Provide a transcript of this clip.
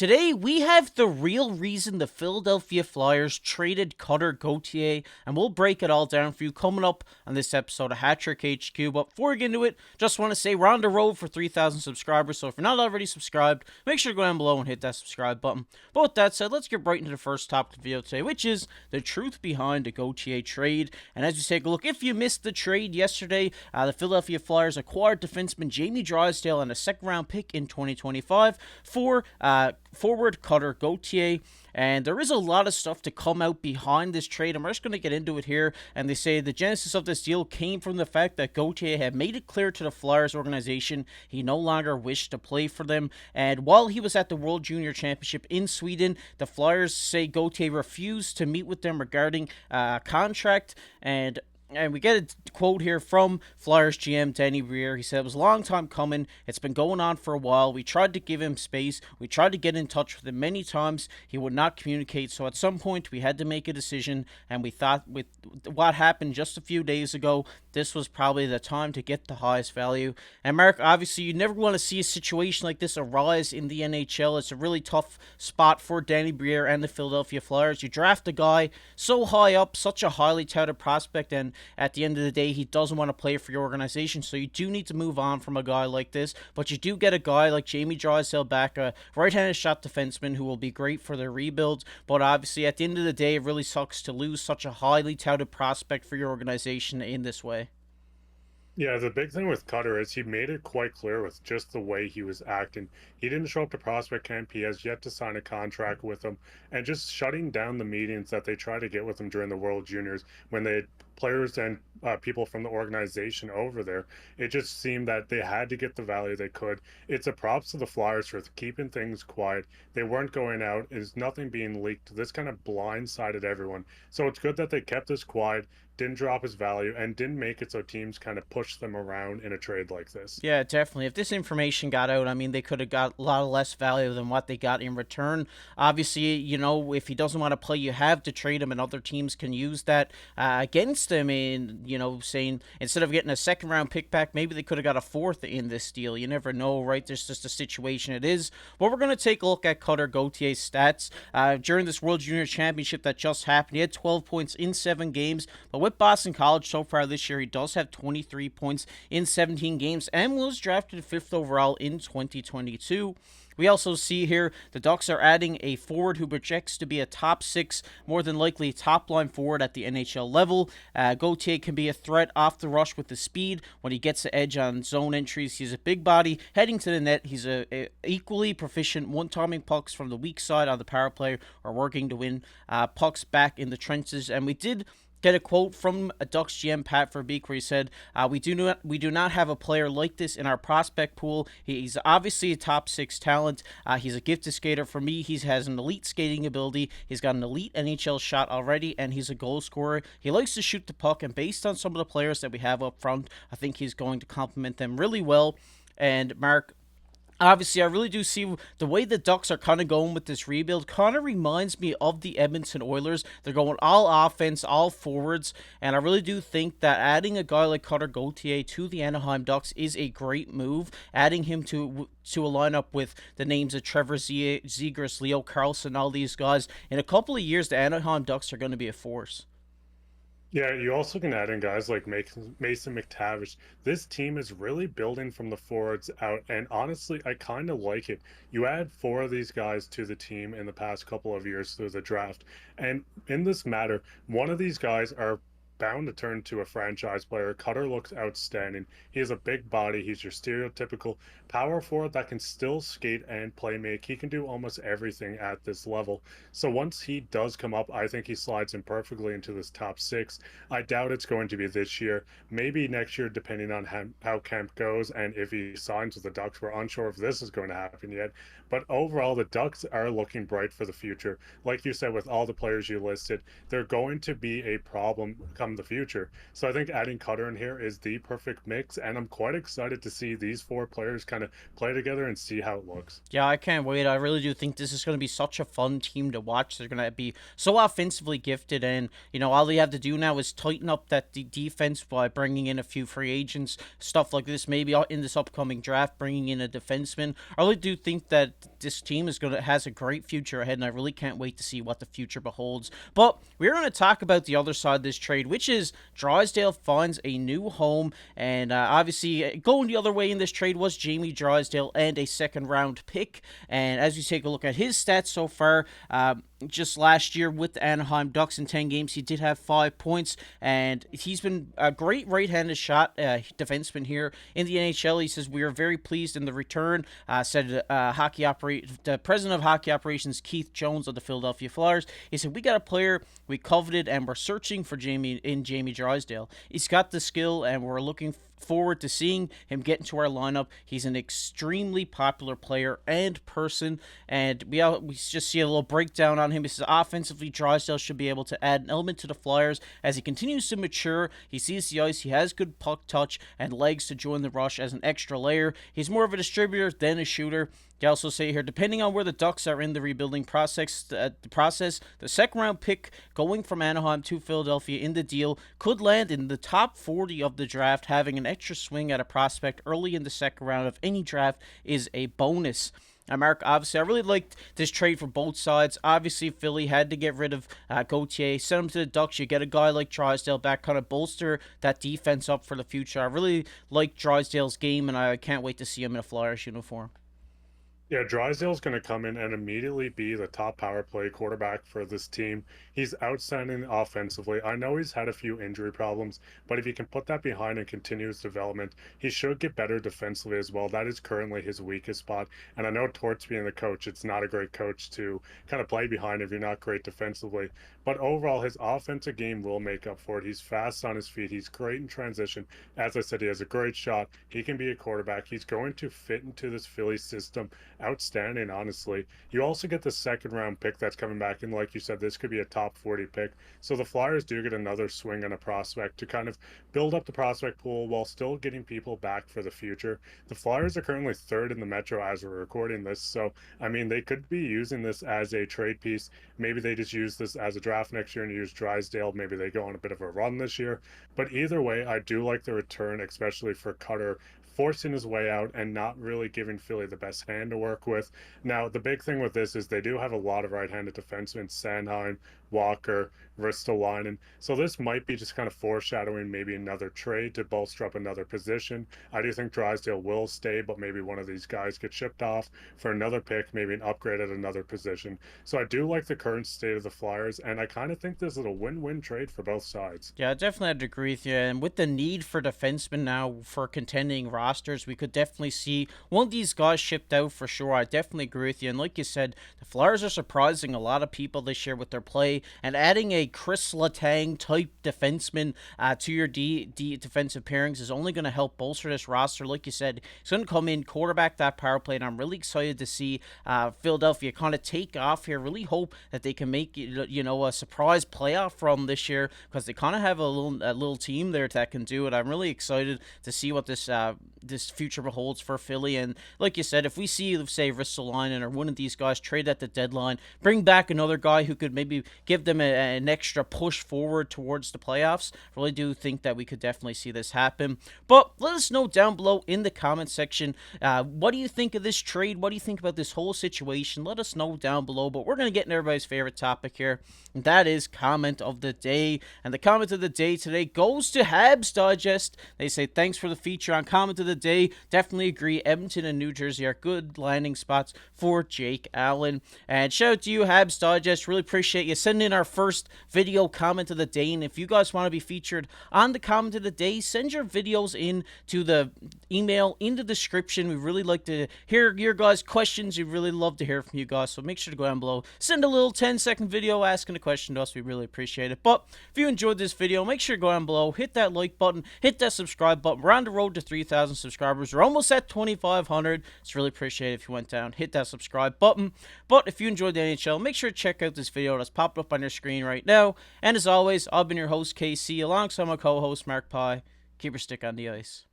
Today, we have the real reason the Philadelphia Flyers traded Cutter Gueither, and we'll break it all down for you coming up on this episode of Hat Trick HQ. But before we get into it, just want to say we're on the road for 3,000 subscribers, so if you're not already subscribed, make sure to go down below and hit that subscribe button. But with that said, let's get right into the first topic of the video today, which is the truth behind the Gauthier trade. And as we take a look, if you missed the trade yesterday, the Philadelphia Flyers acquired defenseman Jamie Drysdale and a second-round pick in 2025 for forward Cutter Gueither, and there is a lot of stuff to come out behind this trade, and we're just going to get into it here. And they say the genesis of this deal came from the fact that Gauthier had made it clear to the Flyers organization he no longer wished to play for them, and while he was at the World Junior Championship in Sweden, the Flyers say Gauthier refused to meet with them regarding contract. And we get a quote here from Flyers GM Daniel Briere. He said, "It was a long time coming. It's been going on for a while. We tried to give him space. We tried to get in touch with him many times. He would not communicate. So at some point, we had to make a decision. And we thought with what happened just a few days ago, this was probably the time to get the highest value." And Mark, obviously, you never want to see a situation like this arise in the NHL. It's a really tough spot for Daniel Briere and the Philadelphia Flyers. You draft a guy so high up, such a highly touted prospect, and at the end of the day, he doesn't want to play for your organization, so you do need to move on from a guy like this. But you do get a guy like Jamie Drysdale back, a right-handed shot defenseman who will be great for the rebuild. But obviously, at the end of the day, it really sucks to lose such a highly touted prospect for your organization in this way. Yeah, the big thing with Cutter is he made it quite clear with just the way he was acting. He didn't show up to prospect camp. He has yet to sign a contract with them, and just shutting down the meetings that they try to get with him during the World Juniors when they had players and people from the organization over there. It just seemed that they had to get the value they could. It's a props to the Flyers for keeping things quiet. They weren't going out. Is nothing being leaked. This kind of blindsided everyone. So it's good that they kept this quiet, didn't drop his value, and didn't make it so teams kind of push them around in a trade like this. Yeah, definitely. If this information got out, I mean, they could have got a lot less value than what they got in return. Obviously, if he doesn't want to play, you have to trade him, and other teams can use that against him. And saying instead of getting a second round pick back, maybe they could have got a fourth in this deal. You never know, right? There's just a situation it is. But we're going to take a look at Cutter Gueithier's stats during this World Junior Championship that just happened. He had 12 points in 7 games, but with Boston College so far this year, he does have 23 points in 17 games and was drafted 5th overall in 2022. We also see here the Ducks are adding a forward who projects to be a top 6, more than likely top line forward at the NHL level. Gauthier can be a threat off the rush with the speed when he gets the edge on zone entries. He's a big body heading to the net. He's a equally proficient one-timing pucks from the weak side on the power play or working to win pucks back in the trenches. And we did get a quote from a Ducks GM Pat Verbeek where he said, "We do not have a player like this in our prospect pool. He's obviously a top 6 talent. He's a gifted skater. For me, he has an elite skating ability. He's got an elite NHL shot already, and he's a goal scorer. He likes to shoot the puck, and based on some of the players that we have up front, I think he's going to complement them really well." And Mark, obviously, I really do see the way the Ducks are kind of going with this rebuild kind of reminds me of the Edmonton Oilers. They're going all offense, all forwards, and I really do think that adding a guy like Cutter Gauthier to the Anaheim Ducks is a great move. Adding him to a lineup with the names of Trevor Zegras, Leo Carlson, all these guys. In a couple of years, the Anaheim Ducks are going to be a force. Yeah, you also can add in guys like Mason McTavish. This team is really building from the forwards out, and honestly, I kind of like it. You add four of these guys to the team in the past couple of years through the draft, and in this matter, one of these guys are bound to turn to a franchise player. Cutter looks outstanding. He has a big body. He's your stereotypical power forward that can still skate and play make. He can do almost everything at this level. So once he does come up, I think he slides in perfectly into this top 6. I doubt it's going to be this year. Maybe next year, depending on how camp goes and if he signs with the Ducks. We're unsure if this is going to happen yet. But overall, the Ducks are looking bright for the future. Like you said, with all the players you listed, they're going to be a problem come from the future. So I think adding Cutter in here is the perfect mix, and I'm quite excited to see these four players kind of play together and see how it looks. Yeah, I can't wait. I really do think this is going to be such a fun team to watch. They're going to be so offensively gifted, and all they have to do now is tighten up that defense by bringing in a few free agents, stuff like this. Maybe in this upcoming draft, bringing in a defenseman. I really do think that this team has a great future ahead, and I really can't wait to see what the future beholds. But we're going to talk about the other side of this trade, which is Drysdale finds a new home, and obviously going the other way in this trade was Jamie Drysdale and a second-round pick. And as you take a look at his stats so far, just last year with the Anaheim Ducks in 10 games, he did have 5 points, and he's been a great right-handed shot defenseman here in the NHL. He says, we are very pleased in the return, said the president of hockey operations, Keith Jones of the Philadelphia Flyers. He said, we got a player we coveted, and we're searching for Jamie Drysdale. He's got the skill, and we're looking forward to seeing him get into our lineup. He's an extremely popular player and person, and we just see a little breakdown on him. He says offensively, Drysdale should be able to add an element to the Flyers as he continues to mature. He sees the ice, he has good puck touch and legs to join the rush as an extra layer. He's more of a distributor than a shooter. They also say here, depending on where the Ducks are in the rebuilding process, the second-round pick going from Anaheim to Philadelphia in the deal could land in the top 40 of the draft. Having an extra swing at a prospect early in the second round of any draft is a bonus. Mark, obviously, I really liked this trade for both sides. Obviously, Philly had to get rid of Gauthier, send him to the Ducks. You get a guy like Drysdale back, kind of bolster that defense up for the future. I really like Drysdale's game, and I can't wait to see him in a Flyers uniform. Yeah, Drysdale's going to come in and immediately be the top power play quarterback for this team. He's outstanding offensively. I know he's had a few injury problems, but if he can put that behind and continue his development, he should get better defensively as well. That is currently his weakest spot. And I know Torts being the coach, it's not a great coach to kind of play behind if you're not great defensively. But overall, his offensive game will make up for it. He's fast on his feet. He's great in transition. As I said, he has a great shot. He can be a quarterback. He's going to fit into this Philly system outstanding, honestly. You also get the second round pick that's coming back, and like you said, this could be a top 40 pick. So the Flyers do get another swing on a prospect to kind of build up the prospect pool while still getting people back for the future. The Flyers are currently third in the Metro as we're recording this, so I mean, they could be using this as a trade piece. Maybe they just use this as a draft next year and use Drysdale. Maybe they go on a bit of a run this year. But either way, I do like the return, especially for Cutter, forcing his way out and not really giving Philly the best hand to work with. Now, the big thing with this is they do have a lot of right-handed defensemen, Sanheim, Walker, Ristolainen. So this might be just kind of foreshadowing maybe another trade to bolster up another position. I do think Drysdale will stay, but maybe one of these guys gets shipped off for another pick, maybe an upgrade at another position. So I do like the current state of the Flyers, and I kind of think this is a win-win trade for both sides. Yeah, I definitely have to agree with you. And with the need for defensemen now for contending rosters, we could definitely see one of these guys shipped out for sure. I definitely agree with you. And like you said, the Flyers are surprising a lot of people this year with their play, and adding a Chris Letang type defenseman to your defensive pairings is only going to help bolster this roster. Like you said, he's going to come in, quarterback that power play, and I'm really excited to see Philadelphia kind of take off here. Really hope that they can make a surprise playoff run this year, because they kind of have a little team there that can do it. I'm really excited to see what this future beholds for Philly. And like you said, if we see, say, Ristolainen or one of these guys trade at the deadline, bring back another guy who could maybe give them an extra push forward towards the playoffs, I really do think that we could definitely see this happen. But let us know down below in the comment section, what do you think of this trade? What do you think about this whole situation? Let us know down below. But we're going to get into everybody's favorite topic here, and that is comment of the day. And the comment of the day today goes to Habs Digest. They say, thanks for the feature on comment of the day. Definitely agree. Edmonton and New Jersey are good landing spots for Jake Allen. And shout out to you, Habs Digest. Really appreciate you sending in our first video comment of the day. And if you guys want to be featured on the comment of the day, send your videos in to the email in the description. We really like to hear your guys' questions. We really love to hear from you guys. So make sure to go down below, send a little 10-second video asking a question to us. We really appreciate it. But if you enjoyed this video, make sure to go down below, hit that like button, hit that subscribe button. We're on the road to 3,000 subscribers. We're almost at 2,500. It's really appreciated if you went down, hit that subscribe button. But if you enjoyed the NHL, make sure to check out this video that's popped up on your screen right now. And as always, I've been your host, KC, alongside my co-host, Mark Pye. Keep your stick on the ice.